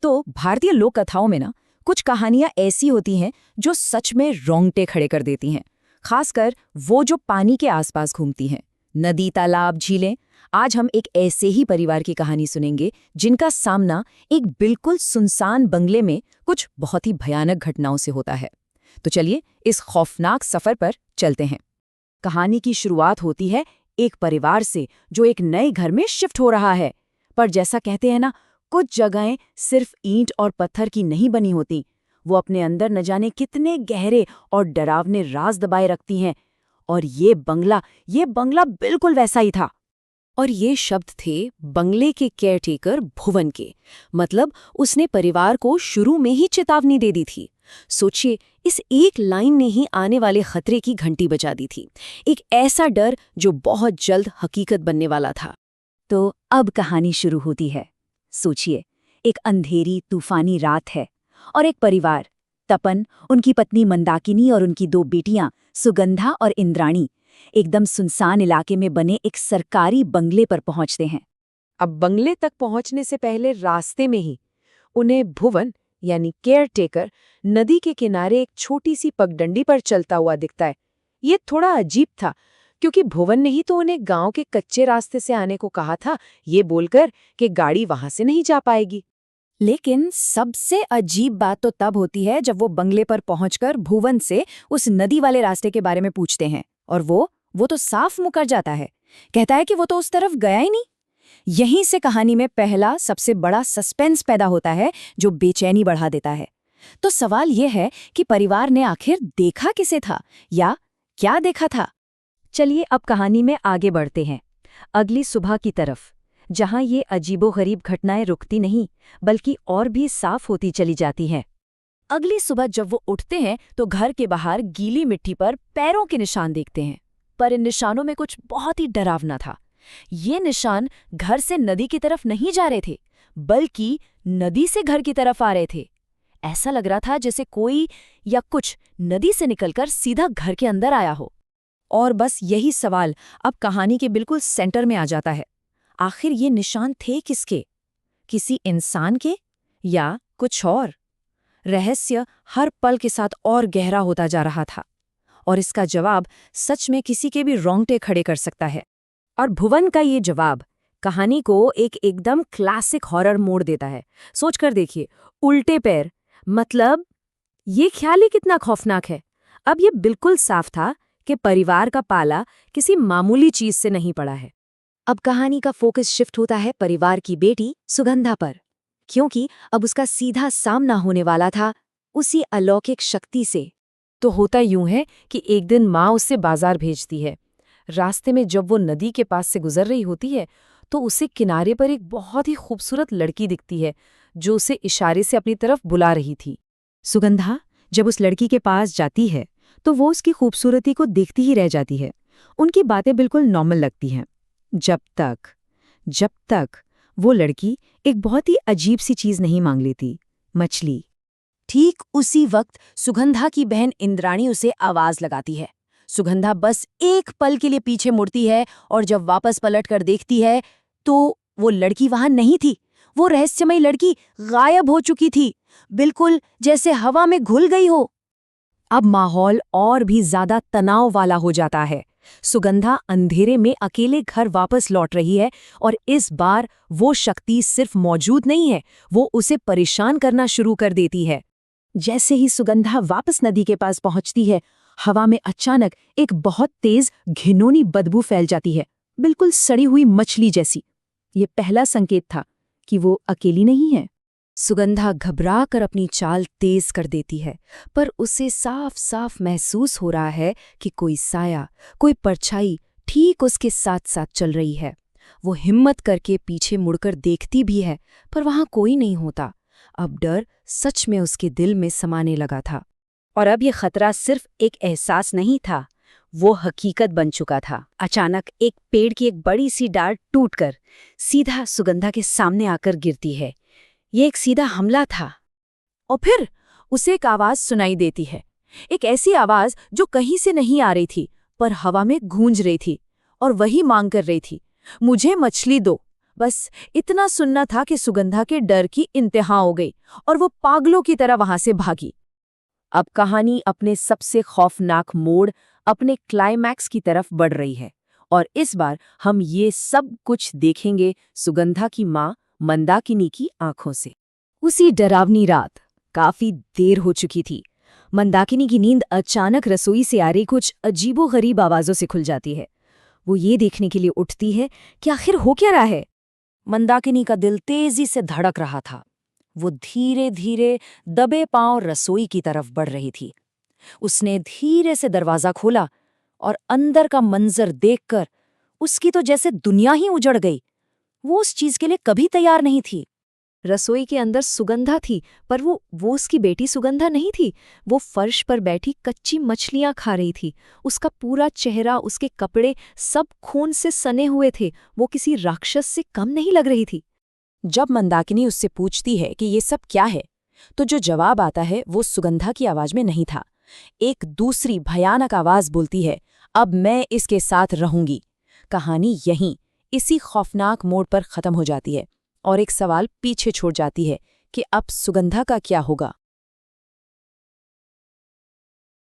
तो भारतीय लोक कथाओं में ना कुछ कहानियां ऐसी होती हैं जो सच में रोंगटे खड़े कर देती हैं, खासकर वो जो पानी के आसपास घूमती हैं, नदी, तालाब, झीलें। आज हम एक ऐसे ही परिवार की कहानी सुनेंगे जिनका सामना एक बिल्कुल सुनसान बंगले में कुछ बहुत ही भयानक घटनाओं से होता है। तो चलिए इस खौफनाक सफर पर चलते हैं। कहानी की शुरुआत होती है एक परिवार से जो एक नए घर में शिफ्ट हो रहा है। पर जैसा कहते हैं ना, कुछ जगहें सिर्फ ईंट और पत्थर की नहीं बनी होती, वो अपने अंदर न जाने कितने गहरे और डरावने राज दबाए रखती हैं। और ये बंगला बिल्कुल वैसा ही था। और ये शब्द थे बंगले के केयरटेकर भुवन के। मतलब उसने परिवार को शुरू में ही चेतावनी दे दी थी। सोचिए, इस एक लाइन ने ही आने वाले खतरे की घंटी बजा दी थी। एक ऐसा डर जो बहुत जल्द हकीकत बनने वाला था। तो अब कहानी शुरू होती है। सोचिए, एक अंधेरी तूफानी रात है और एक परिवार, तपन, उनकी पत्नी मंदाकिनी और उनकी दो बेटियां सुगंधा और इंद्राणी, एकदम सुनसान इलाके में बने एक सरकारी बंगले पर पहुंचते हैं। अब बंगले तक पहुंचने से पहले रास्ते में ही उन्हें भुवन यानी केयरटेकर नदी के किनारे एक छोटी सी पगडंडी पर चलता हुआ दिखता है। ये थोड़ा अजीब था क्योंकि भुवन ने ही तो उन्हें गांव के कच्चे रास्ते से आने को कहा था, ये बोलकर कि गाड़ी वहां से नहीं जा पाएगी। लेकिन सबसे अजीब बात तो तब होती है जब वो बंगले पर पहुंचकर भुवन से उस नदी वाले रास्ते के बारे में पूछते हैं, और वो तो साफ मुकर जाता है। कहता है कि वो तो उस तरफ गया ही नहीं। यहीं से कहानी में पहला सबसे बड़ा सस्पेंस पैदा होता है जो बेचैनी बढ़ा देता है। तो सवाल यह है कि परिवार ने आखिर देखा किसे था या क्या देखा था। चलिए अब कहानी में आगे बढ़ते हैं, अगली सुबह की तरफ, जहां ये अजीबोगरीब घटनाएं रुकती नहीं बल्कि और भी साफ होती चली जाती हैं। अगली सुबह जब वो उठते हैं तो घर के बाहर गीली मिट्टी पर पैरों के निशान देखते हैं। पर इन निशानों में कुछ बहुत ही डरावना था। ये निशान घर से नदी की तरफ नहीं जा रहे थे, बल्कि नदी से घर की तरफ आ रहे थे। ऐसा लग रहा था जैसे कोई या कुछ नदी से निकलकर सीधा घर के अंदर आया हो। और बस यही सवाल अब कहानी के बिल्कुल सेंटर में आ जाता है। आखिर ये निशान थे किसके? किसी इंसान के या कुछ और? रहस्य हर पल के साथ और गहरा होता जा रहा था, और इसका जवाब सच में किसी के भी रोंगटे खड़े कर सकता है। और भुवन का ये जवाब कहानी को एक एकदम क्लासिक हॉरर मोड़ देता है। सोचकर देखिए, उल्टे पैर, मतलब ये ख्याल ही कितना खौफनाक है। अब ये बिल्कुल साफ था कि परिवार का पाला किसी मामूली चीज से नहीं पड़ा है। अब कहानी का फोकस शिफ्ट होता है परिवार की बेटी सुगंधा पर, क्योंकि अब उसका सीधा सामना होने वाला था उसी अलौकिक शक्ति से। तो होता यूं है कि एक दिन माँ उससे बाजार भेजती है। रास्ते में जब वो नदी के पास से गुजर रही होती है तो उसे किनारे पर एक बहुत ही खूबसूरत लड़की दिखती है जो उसे इशारे से अपनी तरफ बुला रही थी। सुगंधा जब उस लड़की के पास जाती है तो वो उसकी खूबसूरती को देखती ही रह जाती है। उनकी बातें बिल्कुल नॉर्मल लगती हैं, जब तक वो लड़की एक बहुत ही अजीब सी चीज नहीं मांग लेती, मछली। ठीक उसी वक्त सुगंधा की बहन इंद्राणी उसे आवाज लगाती है। सुगंधा बस एक पल के लिए पीछे मुड़ती है और जब वापस पलट कर देखती है तो वो लड़की वहां नहीं थी। वो रहस्यमयी लड़की गायब हो चुकी थी, बिल्कुल जैसे हवा में घुल गई हो। अब माहौल और भी ज्यादा तनाव वाला हो जाता है। सुगंधा अंधेरे में अकेले घर वापस लौट रही है और इस बार वो शक्ति सिर्फ मौजूद नहीं है, वो उसे परेशान करना शुरू कर देती है। जैसे ही सुगंधा वापस नदी के पास पहुंचती है, हवा में अचानक एक बहुत तेज घिनौनी बदबू फैल जाती है, बिल्कुल सड़ी हुई मछली जैसी। ये पहला संकेत था कि वो अकेली नहीं है। सुगंधा घबरा कर अपनी चाल तेज कर देती है, पर उसे साफ साफ महसूस हो रहा है कि कोई साया, कोई परछाई ठीक उसके साथ साथ चल रही है। वो हिम्मत करके पीछे मुड़कर देखती भी है, पर वहां कोई नहीं होता। अब डर सच में उसके दिल में समाने लगा था। और अब ये खतरा सिर्फ एक एहसास नहीं था, वो हकीकत बन चुका था। अचानक एक पेड़ की एक बड़ी सी डाल टूटकर सीधा सुगंधा के सामने आकर गिरती है। ये एक सीधा हमला था। और फिर उसे एक आवाज सुनाई देती है, एक ऐसी आवाज जो कहीं से नहीं आ रही थी पर हवा में गूंज रही थी, और वही मांग कर रही थी, मुझे मछली दो, बस इतना सुनना था कि सुगंधा के डर की इंतहा हो गई और वो पागलों की तरह वहां से भागी। अब कहानी अपने सबसे खौफनाक मोड़, अपने क्लाइमैक्स की तरफ बढ़ रही है और इस बार हम ये सब कुछ देखेंगे सुगंधा की माँ मंदाकिनी की आंखों से। उसी डरावनी रात काफी देर हो चुकी थी। मंदाकिनी की नींद अचानक रसोई से आ रही कुछ अजीबोगरीब आवाजों से खुल जाती है। वो ये देखने के लिए उठती है कि आखिर हो क्या रहा है। मंदाकिनी का दिल तेजी से धड़क रहा था। वो धीरे धीरे दबे पांव रसोई की तरफ बढ़ रही थी। उसने धीरे से दरवाजा खोला और अंदर का मंजर देखकर उसकी तो जैसे दुनिया ही उजड़ गई। वो उस चीज के लिए कभी तैयार नहीं थी। रसोई के अंदर सुगंधा थी, पर वो उसकी बेटी सुगंधा नहीं थी। वो फर्श पर बैठी कच्ची मछलियां खा रही थी। उसका पूरा चेहरा, उसके कपड़े सब खून से सने हुए थे। वो किसी राक्षस से कम नहीं लग रही थी। जब मंदाकिनी उससे पूछती है कि ये सब क्या है, तो जो जवाब आता है वो सुगंधा की आवाज में नहीं था। एक दूसरी भयानक आवाज बोलती है, अब मैं इसके साथ रहूंगी। कहानी यहीं इसी खौफनाक मोड़ पर खत्म हो जाती है और एक सवाल पीछे छोड़ जाती है कि अब सुगंधा का क्या होगा।